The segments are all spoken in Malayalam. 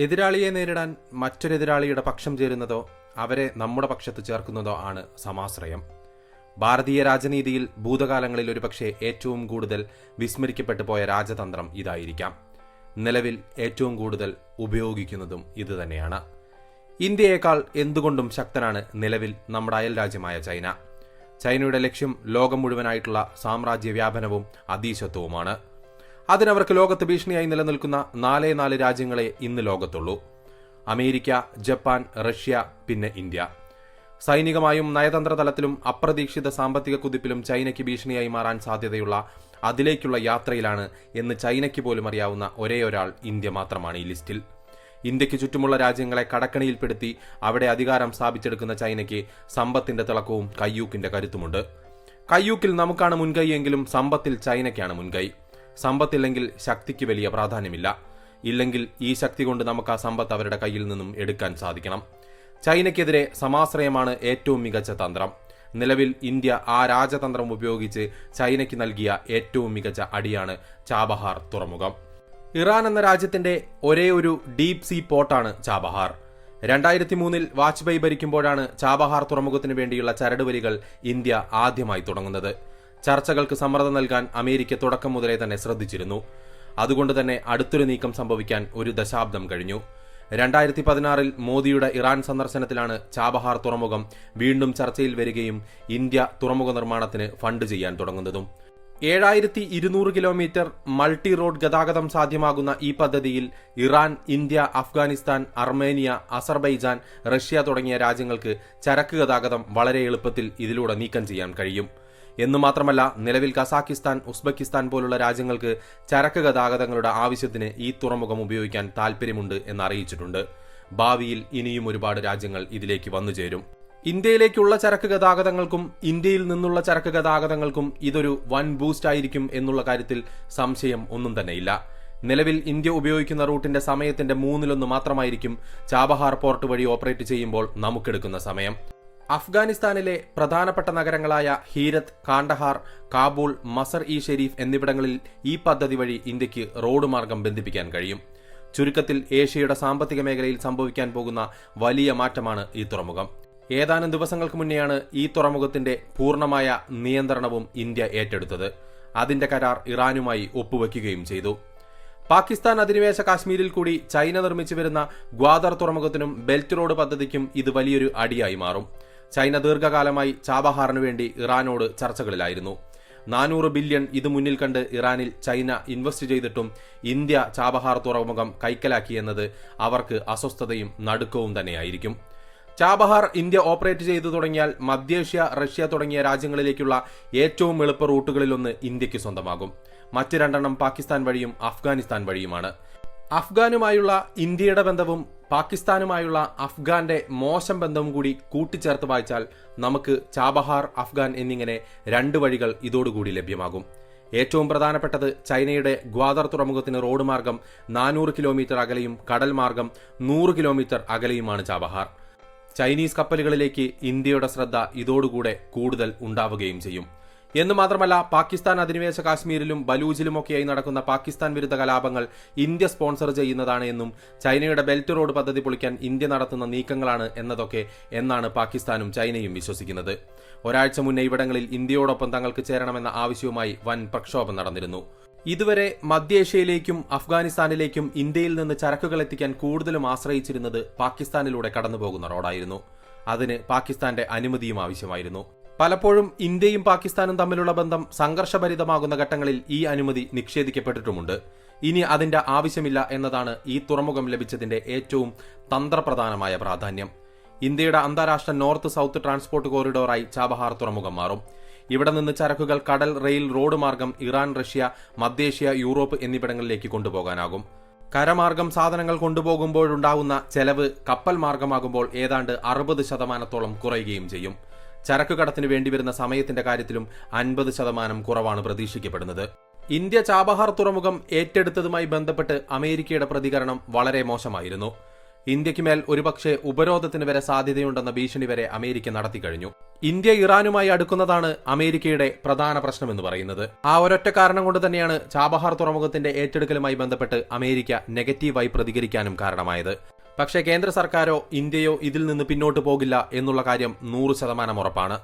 എതിരാളിയെ നേരിടാൻ മറ്റൊരെതിരാളിയുടെ പക്ഷം ചേരുന്നതോ അവരെ നമ്മുടെ പക്ഷത്ത് ചേർക്കുന്നതോ ആണ് സമാശ്രയം. ഭാരതീയ രാജനീതിയിൽ ഭൂതകാലങ്ങളിൽ ഒരുപക്ഷെ ഏറ്റവും കൂടുതൽ വിസ്മരിക്കപ്പെട്ടു പോയ രാജതന്ത്രം ഇതായിരിക്കാം. നിലവിൽ ഏറ്റവും കൂടുതൽ ഉപയോഗിക്കുന്നതും ഇതുതന്നെയാണ്. ഇന്ത്യയേക്കാൾ എന്തുകൊണ്ടും ശക്തനാണ് നിലവിൽ നമ്മുടെ അയൽ രാജ്യമായ ചൈന. ചൈനയുടെ ലക്ഷ്യം ലോകം മുഴുവനായിട്ടുള്ള സാമ്രാജ്യ വ്യാപനവും അധീശത്വവുമാണ്. അതിനവർക്ക് ലോകത്ത് ഭീഷണിയായി നിലനിൽക്കുന്ന 4 രാജ്യങ്ങളെ ഇന്ന് ലോകത്തുള്ളൂ: അമേരിക്ക, ജപ്പാൻ, റഷ്യ, പിന്നെ ഇന്ത്യ. സൈനികമായും നയതന്ത്ര തലത്തിലും അപ്രതീക്ഷിത സാമ്പത്തിക കുതിപ്പിലും ചൈനയ്ക്ക് ഭീഷണിയായി മാറാൻ സാധ്യതയുള്ള അതിലേക്കുള്ള യാത്രയിലാണ് എന്ന് ചൈനയ്ക്ക് പോലും അറിയാവുന്ന ഒരേയൊരാൾ ഇന്ത്യ മാത്രമാണ് ഈ ലിസ്റ്റിൽ. ഇന്ത്യക്ക് ചുറ്റുമുള്ള രാജ്യങ്ങളെ കടക്കണിയിൽപ്പെടുത്തി അവിടെ അധികാരം സ്ഥാപിച്ചെടുക്കുന്ന ചൈനയ്ക്ക് സമ്പത്തിന്റെ തിളക്കവും കയ്യൂക്കിന്റെ കരുത്തുമുണ്ട്. കയ്യൂക്കിൽ നമുക്കാണ് മുൻകൈയെങ്കിലും സമ്പത്തിൽ ചൈനയ്ക്കാണ് മുൻകൈ. സമ്പത്തില്ലെങ്കിൽ ശക്തിക്ക് വലിയ പ്രാധാന്യമില്ല. ഇല്ലെങ്കിൽ ഈ ശക്തി കൊണ്ട് നമുക്ക് ആ സമ്പത്ത് അവരുടെ കയ്യിൽ നിന്നും എടുക്കാൻ സാധിക്കണം. ചൈനയ്ക്കെതിരെ സമാശ്രയമാണ് ഏറ്റവും മികച്ച തന്ത്രം. നിലവിൽ ഇന്ത്യ ആ രാജതന്ത്രം ഉപയോഗിച്ച് ചൈനയ്ക്ക് നൽകിയ ഏറ്റവും മികച്ച അടിയാണ് ചാബഹാർ തുറമുഖം. ഇറാൻ എന്ന രാജ്യത്തിന്റെ ഒരേ ഒരു ഡീപ് സീ പോർട്ടാണ് ചാബഹാർ. 2003 വാജ്പേയി ഭരിക്കുമ്പോഴാണ് ചാബഹാർ തുറമുഖത്തിന് വേണ്ടിയുള്ള ചരടുവലികൾ ഇന്ത്യ ആദ്യമായി തുടങ്ങുന്നത്. ചർച്ചകൾക്ക് സമ്മർദ്ദം നൽകാൻ അമേരിക്ക തുടക്കം മുതലേ തന്നെ ശ്രദ്ധിച്ചിരുന്നു. അതുകൊണ്ട് തന്നെ അടുത്തൊരു നീക്കം സംഭവിക്കാൻ ഒരു ദശാബ്ദം കഴിഞ്ഞു. 2016 മോദിയുടെ ഇറാൻ സന്ദർശനത്തിലാണ് ചാബഹാർ തുറമുഖം വീണ്ടും ചർച്ചയിൽ വരികയും ഇന്ത്യ തുറമുഖ നിർമ്മാണത്തിന് ഫണ്ട് ചെയ്യാൻ തുടങ്ങുന്നതും. 7200 കിലോമീറ്റർ മൾട്ടി റോഡ് ഗതാഗതം സാധ്യമാകുന്ന ഈ പദ്ധതിയിൽ Iran, India, Afghanistan, Armenia, Azerbaijan, Russia തുടങ്ങിയ രാജ്യങ്ങൾക്ക് ചരക്ക് ഗതാഗതം വളരെ എളുപ്പത്തിൽ ഇതിലൂടെ നീക്കം ചെയ്യാൻ കഴിയും. എന്നു മാത്രമല്ല, നിലവിൽ കസാക്കിസ്ഥാൻ, ഉസ്ബെക്കിസ്ഥാൻ പോലുള്ള രാജ്യങ്ങൾക്ക് ചരക്ക് ഗതാഗതങ്ങളുടെ ആവശ്യത്തിന് ഈ തുറമുഖം ഉപയോഗിക്കാൻ താൽപ്പര്യമുണ്ട് എന്ന് അറിയിച്ചിട്ടുണ്ട്. ഭാവിയിൽ ഇനിയും ഒരുപാട് രാജ്യങ്ങൾ ഇതിലേക്ക് വന്നുചേരും. ഇന്ത്യയിലേക്കുള്ള ചരക്ക് ഗതാഗതങ്ങൾക്കും ഇന്ത്യയിൽ നിന്നുള്ള ചരക്ക് ഗതാഗതങ്ങൾക്കും ഇതൊരു വൻ ബൂസ്റ്റ് ആയിരിക്കും എന്നുള്ള കാര്യത്തിൽ സംശയം ഒന്നും തന്നെയില്ല. നിലവിൽ ഇന്ത്യ ഉപയോഗിക്കുന്ന റൂട്ടിന്റെ സമയത്തിന്റെ 1/3 മാത്രമായിരിക്കും ചാബഹാർ പോർട്ട് വഴി ഓപ്പറേറ്റ് ചെയ്യുമ്പോൾ നമുക്കെടുക്കുന്ന സമയം. അഫ്ഗാനിസ്ഥാനിലെ പ്രധാനപ്പെട്ട നഗരങ്ങളായ ഹീരത്ത്, കാണ്ഡഹാർ, കാബൂൾ, മസർ ഇ ഷെരീഫ് എന്നിവിടങ്ങളിൽ ഈ പദ്ധതി വഴി ഇന്ത്യക്ക് റോഡ് മാർഗം ബന്ധിപ്പിക്കാൻ കഴിയും. ചുരുക്കത്തിൽ ഏഷ്യയുടെ സാമ്പത്തിക മേഖലയിൽ സംഭവിക്കാൻ പോകുന്ന വലിയ മാറ്റമാണ് ഈ തുറമുഖം. ഏതാനും ദിവസങ്ങൾക്ക് മുന്നെയാണ് ഈ തുറമുഖത്തിന്റെ പൂർണ്ണമായ നിയന്ത്രണവും ഇന്ത്യ ഏറ്റെടുത്തത്. അതിന്റെ കരാർ ഇറാനുമായി ഒപ്പുവെക്കുകയും ചെയ്തു. പാകിസ്ഥാൻ അധിനിവേശ കാശ്മീരിൽ കൂടി ചൈന നിർമ്മിച്ചു വരുന്ന ഗ്വാദർ തുറമുഖത്തിനും ബെൽറ്റ് റോഡ് പദ്ധതിക്കും ഇത് വലിയൊരു അടിയായി മാറും. ചൈന ദീർഘകാലമായി ചാബഹാറിനു വേണ്ടി ഇറാനോട് ചർച്ചകളിലായിരുന്നു. 400 ബില്യൺ ഇത് മുന്നിൽ കണ്ട് ഇറാനിൽ ചൈന ഇൻവെസ്റ്റ് ചെയ്തിട്ടും ഇന്ത്യ ചാബഹാർ തുറമുഖം കൈക്കലാക്കിയെന്നത് അവർക്ക് അസ്വസ്ഥതയും നടുക്കവും തന്നെയായിരിക്കും. ചാബഹാർ ഇന്ത്യ ഓപ്പറേറ്റ് ചെയ്തു തുടങ്ങിയാൽ മധ്യേഷ്യ, റഷ്യ തുടങ്ങിയ രാജ്യങ്ങളിലേക്കുള്ള ഏറ്റവും എളുപ്പ റൂട്ടുകളിലൊന്ന് ഇന്ത്യക്ക് സ്വന്തമാകും. മറ്റ് 2 പാകിസ്ഥാൻ വഴിയും അഫ്ഗാനിസ്ഥാൻ വഴിയുമാണ്. അഫ്ഗാനുമായുള്ള ഇന്ത്യയുടെ ബന്ധവും പാകിസ്ഥാനുമായുള്ള അഫ്ഗാന്റെ മോശം ബന്ധവും കൂടി കൂട്ടിച്ചേർത്ത് വായിച്ചാൽ നമുക്ക് ചാബഹാർ, അഫ്ഗാൻ എന്നിങ്ങനെ 2 വഴികൾ ഇതോടുകൂടി ലഭ്യമാകും. ഏറ്റവും പ്രധാനപ്പെട്ടത് ചൈനയുടെ ഗ്വാദർ തുറമുഖത്തിന് റോഡ് മാർഗം 400 കിലോമീറ്റർ അകലെയും കടൽ മാർഗം 100 കിലോമീറ്റർ അകലെയുമാണ് ചാബഹാർ. ചൈനീസ് കപ്പലുകളിലേക്ക് ഇന്ത്യയുടെ ശ്രദ്ധ ഇതോടുകൂടെ കൂടുതൽ ഉണ്ടാവുകയും ചെയ്യും. എന്നു മാത്രമല്ല, പാകിസ്ഥാൻ അധിനിവേശ കാശ്മീരിലും ബലൂച്ചിലുമൊക്കെയായി നടക്കുന്ന പാകിസ്ഥാൻ വിരുദ്ധ കലാപങ്ങൾ ഇന്ത്യ സ്പോൺസർ ചെയ്യുന്നതാണ് എന്നും ചൈനയുടെ ബെൽറ്റ് റോഡ് പദ്ധതി പൊളിക്കാൻ ഇന്ത്യ നടത്തുന്ന നീക്കങ്ങളാണ് എന്നതൊക്കെ എന്നാണ് പാകിസ്ഥാനും ചൈനയും വിശ്വസിക്കുന്നത്. ഒരാഴ്ച മുന്നേ ഇവിടങ്ങളിൽ ഇന്ത്യയോടൊപ്പം തങ്ങൾക്ക് ചേരണമെന്ന ആവശ്യവുമായി വൻ പ്രക്ഷോഭം നടന്നിരുന്നു. ഇതുവരെ മധ്യേഷ്യയിലേക്കും അഫ്ഗാനിസ്ഥാനിലേക്കും ഇന്ത്യയിൽ നിന്ന് ചരക്കുകൾ എത്തിക്കാൻ കൂടുതലും ആശ്രയിച്ചിരുന്നത് പാകിസ്ഥാനിലൂടെ കടന്നുപോകുന്ന റോഡായിരുന്നു. അതിന് പാകിസ്ഥാന്റെ അനുമതിയും ആവശ്യമായിരുന്നു. പലപ്പോഴും ഇന്ത്യയും പാകിസ്ഥാനും തമ്മിലുള്ള ബന്ധം സംഘർഷഭരിതമാകുന്ന ഘട്ടങ്ങളിൽ ഈ അനുമതി നിഷേധിക്കപ്പെട്ടിട്ടുമുണ്ട്. ഇനി അതിന്റെ ആവശ്യമില്ല എന്നതാണ് ഈ തുറമുഖം ലഭിച്ചതിന്റെ ഏറ്റവും തന്ത്രപ്രധാനമായ പ്രാധാന്യം. ഇന്ത്യയുടെ അന്താരാഷ്ട്ര നോർത്ത് സൗത്ത് ട്രാൻസ്പോർട്ട് കോറിഡോറായി ചാബഹാർ തുറമുഖം മാറും. ഇവിടെ നിന്ന് ചരക്കുകൾ കടൽ, റെയിൽ, റോഡ് മാർഗം ഇറാൻ, റഷ്യ, മധ്യേഷ്യ, യൂറോപ്പ് എന്നിവിടങ്ങളിലേക്ക് കൊണ്ടുപോകാനാകും. കരമാർഗം സാധനങ്ങൾ കൊണ്ടുപോകുമ്പോഴുണ്ടാകുന്ന ചെലവ് കപ്പൽ മാർഗമാകുമ്പോൾ ഏതാണ്ട് 60% കുറയുകയും ചെയ്യും. ചരക്ക് കടത്തിനു വേണ്ടിവരുന്ന സമയത്തിന്റെ കാര്യത്തിലും 50% കുറവാണ് പ്രതീക്ഷിക്കപ്പെടുന്നത്. ഇന്ത്യ ചാബഹാർ തുറമുഖം ഏറ്റെടുത്തതുമായി ബന്ധപ്പെട്ട് അമേരിക്കയുടെ പ്രതികരണം വളരെ മോശമായിരുന്നു. ഇന്ത്യക്ക് മേൽ ഒരുപക്ഷെ ഉപരോധത്തിന് വരെ സാധ്യതയുണ്ടെന്ന ഭീഷണി വരെ അമേരിക്ക നടത്തിക്കഴിഞ്ഞു. ഇന്ത്യ ഇറാനുമായി അടുക്കുന്നതാണ് അമേരിക്കയുടെ പ്രധാന പ്രശ്നമെന്ന് പറയുന്നത്. ആ ഒരൊറ്റ കാരണം കൊണ്ട് തന്നെയാണ് ചാബഹാർ തുറമുഖത്തിന്റെ ഏറ്റെടുക്കലുമായി ബന്ധപ്പെട്ട് അമേരിക്ക നെഗറ്റീവായി പ്രതികരിക്കാനും കാരണമായത്. പക്ഷേ കേന്ദ്ര സർക്കാരോ ഇന്ത്യയോ ഇതിൽ നിന്ന് പിന്നോട്ട് പോകില്ല എന്നുള്ള കാര്യം 100% ഉറപ്പാണ്.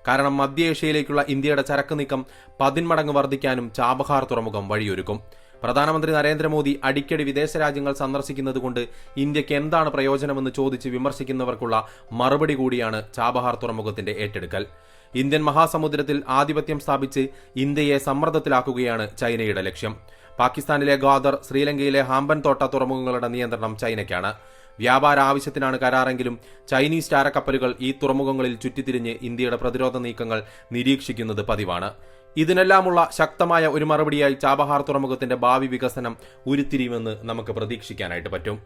കാരണം മധ്യ ഏഷ്യയിലേക്കുള്ള ഇന്ത്യയുടെ ചരക്ക് നീക്കം 10 മടങ്ങ് വർദ്ധിക്കാനും ചാബഹാർ തുറമുഖം വഴിയൊരുക്കും. പ്രധാനമന്ത്രി നരേന്ദ്രമോദി അടിക്കടി വിദേശ രാജ്യങ്ങൾ സന്ദർശിക്കുന്നതുകൊണ്ട് ഇന്ത്യക്ക് എന്താണ് പ്രയോജനമെന്ന് ചോദിച്ച് വിമർശിക്കുന്നവർക്കുള്ള മറുപടി കൂടിയാണ് ചാബഹാർ തുറമുഖത്തിന്റെ ഏറ്റെടുക്കൽ. ഇന്ത്യൻ മഹാസമുദ്രത്തിൽ ആധിപത്യം സ്ഥാപിച്ച് ഇന്ത്യയെ സമ്മർദ്ദത്തിലാക്കുകയാണ് ചൈനയുടെ ലക്ഷ്യം. പാകിസ്ഥാനിലെ ഗ്വാദർ, ശ്രീലങ്കയിലെ ഹാമ്പൻ തോട്ട തുറമുഖങ്ങളുടെ നിയന്ത്രണം ചൈനയ്ക്കാണ്. വ്യാപാര ആവശ്യത്തിനാണ് കരാറെങ്കിലും ചൈനീസ് ചാരക്കപ്പലുകൾ ഈ തുറമുഖങ്ങളിൽ ചുറ്റിത്തിരിഞ്ഞ് ഇന്ത്യയുടെ പ്രതിരോധ നീക്കങ്ങൾ നിരീക്ഷിക്കുന്നത് പതിവാണ്. ഇതിനെല്ലാമുള്ള ശക്തമായ ഒരു മറുപടിയായി ചാബഹാർ തുറമുഖത്തിന്റെ ഭാവി വികസനം ഉരുത്തിരിയുമെന്ന് നമുക്ക് പ്രതീക്ഷിക്കാനായിട്ട് പറ്റും.